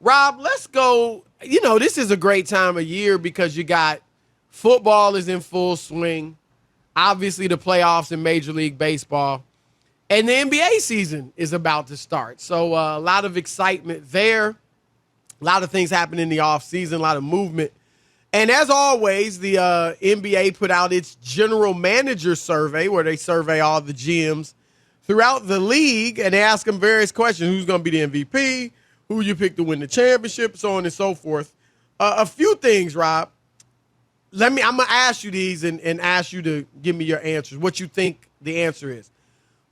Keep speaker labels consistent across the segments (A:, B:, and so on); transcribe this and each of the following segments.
A: Rob, let's go. This is a great time of year because you got football is in full swing. Obviously, the playoffs in Major League Baseball. And the NBA season is about to start. So a lot of excitement there. A lot of things happen in the offseason, a lot of movement. And as always, the NBA put out its general manager survey where they survey all the GMs throughout the league, and they ask them various questions. Who's going to be the MVP? Who you pick to win the championship? So on and so forth. A few things, Rob. I'm going to ask you these and ask you to give me your answers, what you think the answer is.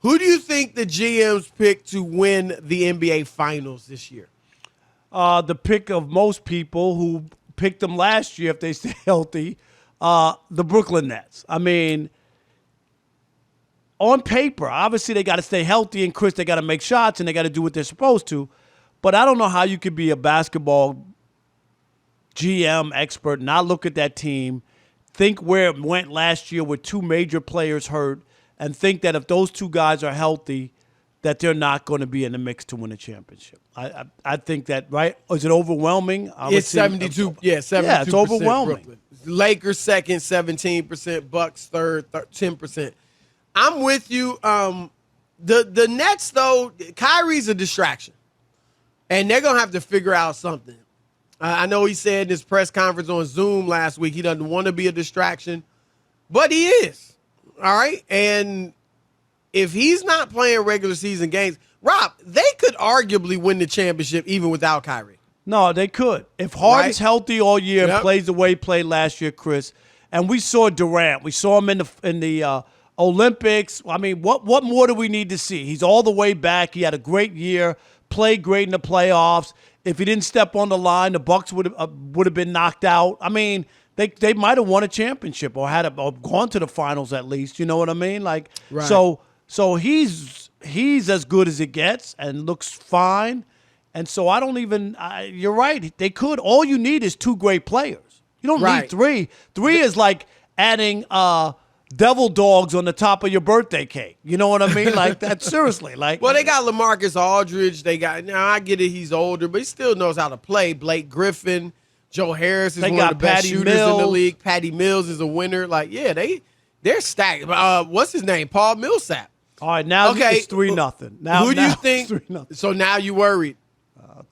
A: Who do you think the GMs pick to win the NBA Finals this year?
B: The pick of most people who picked them last year, if they stay healthy, the Brooklyn Nets. I mean, on paper, obviously they got to stay healthy, and Chris, they got to make shots, and they got to do what they're supposed to. But I don't know how you could be a basketball GM expert, not look at that team, think where it went last year with two major players hurt, and think that if those two guys are healthy, that they're not going to be in the mix to win a championship. I think that, right? Is it overwhelming?
A: It's 72. Yeah, 72%.
B: Yeah, it's overwhelming.
A: Brooklyn. Lakers second, 17%. Bucks third, 10%. I'm with you. The Nets, though, Kyrie's a distraction. And they're going to have to figure out something. I know he said in his press conference on Zoom last week he doesn't want to be a distraction, but he is. All right? And if he's not playing regular season games, Rob, they could arguably win the championship even without Kyrie.
B: No, they could. If Harden's healthy all year and plays the way he played last year, Chris, and we saw Durant. We saw him in the Olympics. I mean, what more do we need to see? He's all the way back. He had a great year, played great in the playoffs. If he didn't step on the line, the Bucks would have been knocked out. I mean, they might have won a championship or or gone to the finals at least. You know what I mean? Like,
A: right.
B: So he's as good as it gets and looks fine. And so I don't even you're right. They could. All you need is two great players. You don't need three. Three is like adding devil dogs on the top of your birthday cake. You know what I mean? Like that. Seriously. Like,
A: well, they got LaMarcus Aldridge. Now I get it. He's older, but he still knows how to play. Blake Griffin, Joe Harris is one of the best shooters in the league. Patty Mills is a winner. Like, yeah, they're stacked. What's his name? Paul Millsap.
B: All right, now it's 3-0. Now
A: who do you think? 3-0. So now you worried?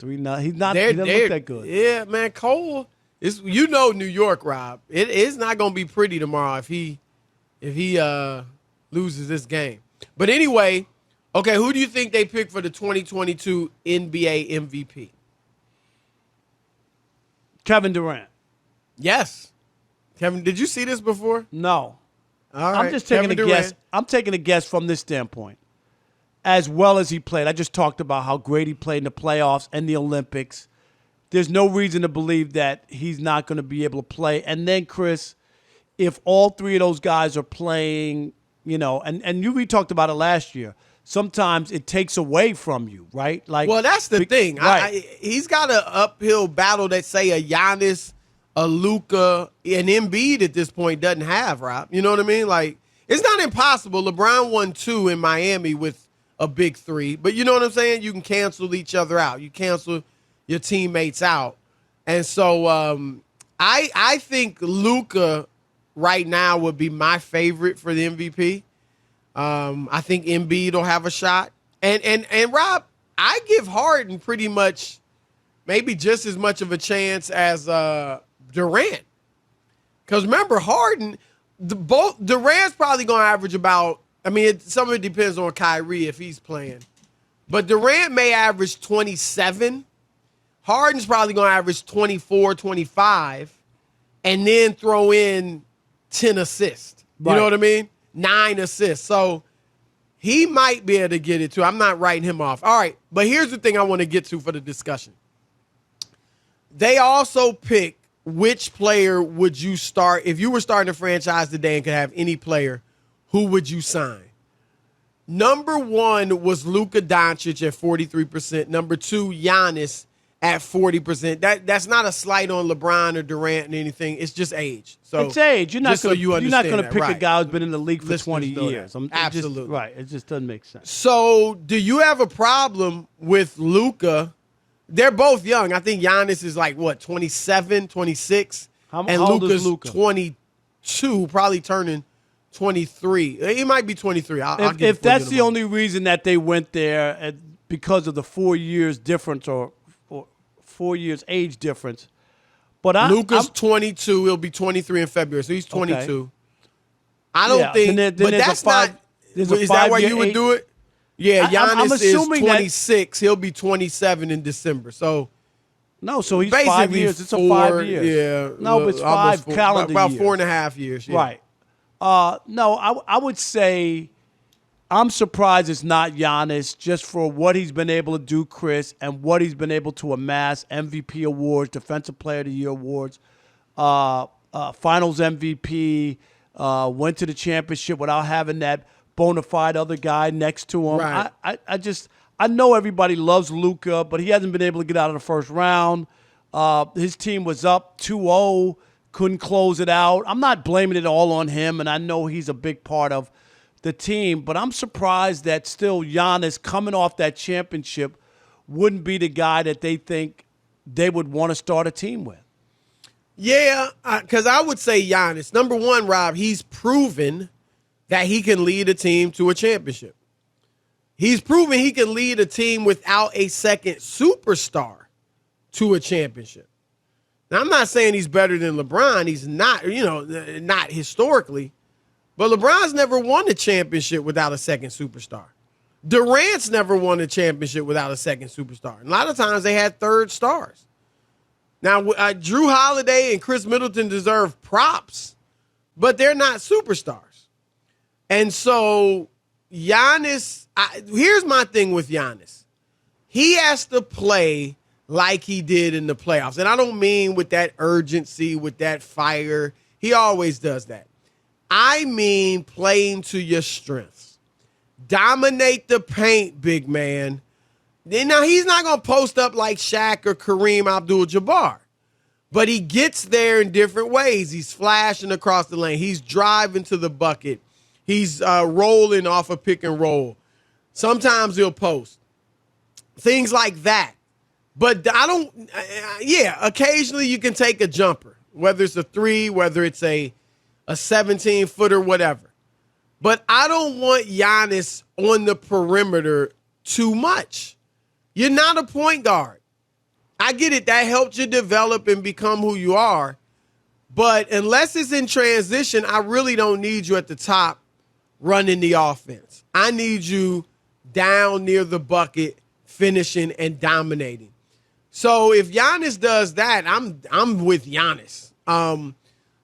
B: 3-0. He doesn't look that good.
A: Yeah, man. Cole is. New York, Rob. It's not going to be pretty tomorrow if he loses this game. But anyway, okay. Who do you think they pick for the 2022 NBA MVP?
B: Kevin Durant.
A: Yes. Kevin, did you see this before?
B: No.
A: All right.
B: I'm just taking a guess. I'm taking a guess from this standpoint. As well as he played. I just talked about how great he played in the playoffs and the Olympics. There's no reason to believe that he's not going to be able to play. And then, Chris, if all three of those guys are playing, and we talked about it last year, sometimes it takes away from you, right? Like,
A: well, that's the thing.
B: Right.
A: He's got an uphill battle that, say, a Giannis, a Luka, an Embiid at this point doesn't have, Rob. You know what I mean? Like, it's not impossible. LeBron won 2 in Miami with a big 3. But you know what I'm saying? You can cancel each other out. You cancel your teammates out. And so I think Luka right now would be my favorite for the MVP. I think Embiid will have a shot. And Rob, I give Harden pretty much maybe just as much of a chance as Durant. Because remember, Harden, Durant's probably going to average about, some of it depends on Kyrie if he's playing. But Durant may average 27. Harden's probably going to average 24, 25, and then throw in 10 assists. You know what I mean? 9 assists. So he might be able to get it too. I'm not writing him off. All right, but here's the thing I want to get to for the discussion. They also pick which player would you start. If you were starting a franchise today and could have any player, who would you sign? Number 1 was Luka Doncic at 43%. Number 2, Giannis at 40%. That's not a slight on LeBron or Durant and anything. It's just age. So
B: it's age. You're not going to pick
A: right.
B: a guy who's been in the league for 20 years.
A: Absolutely.
B: It just doesn't make sense.
A: So do you have a problem with Luka They're both young. I think Giannis is like, what, 27, 26?
B: How
A: and
B: old is
A: Luka's
B: Luka?
A: 22, probably turning 23. He might be 23.
B: If that's the only reason that they went there, because of the 4 years difference or 4 years age difference. But
A: Luka's 22. He'll be 23 in February, so he's 22. Okay. I don't think.
B: Then
A: but that's not. Is that why you would do it? Yeah, Giannis is 26. He'll be 27 in December. So
B: so he's 5 years. It's a 5 years.
A: Yeah.
B: No, but it's 5 calendar
A: about
B: years.
A: 4.5 years. Yeah.
B: Right. No, I would say I'm surprised it's not Giannis just for what he's been able to do, Chris, and what he's been able to amass: MVP awards, Defensive Player of the Year awards, Finals MVP, went to the championship without having that bona fide other guy next to him.
A: Right.
B: I know everybody loves Luka, but he hasn't been able to get out of the first round. His team was up 2-0, couldn't close it out. I'm not blaming it all on him, and I know he's a big part of the team, but I'm surprised that still Giannis, coming off that championship, wouldn't be the guy that they think they would want to start a team with.
A: Yeah, because I would say Giannis. Number one, Rob, he's proven that he can lead a team to a championship. He's proven he can lead a team without a second superstar to a championship. Now, I'm not saying he's better than LeBron. He's not, not historically. But LeBron's never won a championship without a second superstar. Durant's never won a championship without a second superstar. And a lot of times they had third stars. Now, Drew Holiday and Chris Middleton deserve props, but they're not superstars. And so Giannis, here's my thing with Giannis. He has to play like he did in the playoffs. And I don't mean with that urgency, with that fire. He always does that. I mean playing to your strengths. Dominate the paint, big man. Now, he's not going to post up like Shaq or Kareem Abdul-Jabbar, but he gets there in different ways. He's flashing across the lane. He's driving to the bucket. He's rolling off a pick and roll. Sometimes he'll post. Things like that. But occasionally you can take a jumper, whether it's a three, whether it's a 17-footer, whatever. But I don't want Giannis on the perimeter too much. You're not a point guard. I get it. That helped you develop and become who you are. But unless it's in transition, I really don't need you at the top running the offense. I need you down near the bucket, finishing and dominating. So if Giannis does that, I'm with Giannis.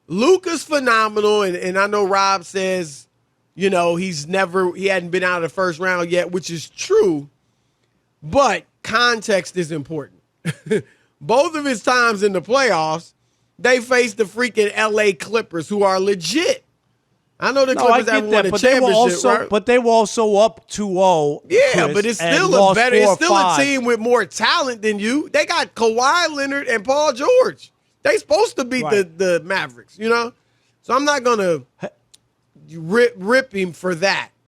A: Luka's phenomenal, and I know Rob says, he hadn't been out of the first round yet, which is true, but context is important. Both of his times in the playoffs, they faced the freaking LA Clippers, who are legit. I know the Clippers haven't won a championship, right?
B: But they were also up 2-0.
A: Yeah, Chris, but it's still a team with more talent than you. They got Kawhi Leonard and Paul George. They supposed to beat the Mavericks, So I'm not going to rip him for that.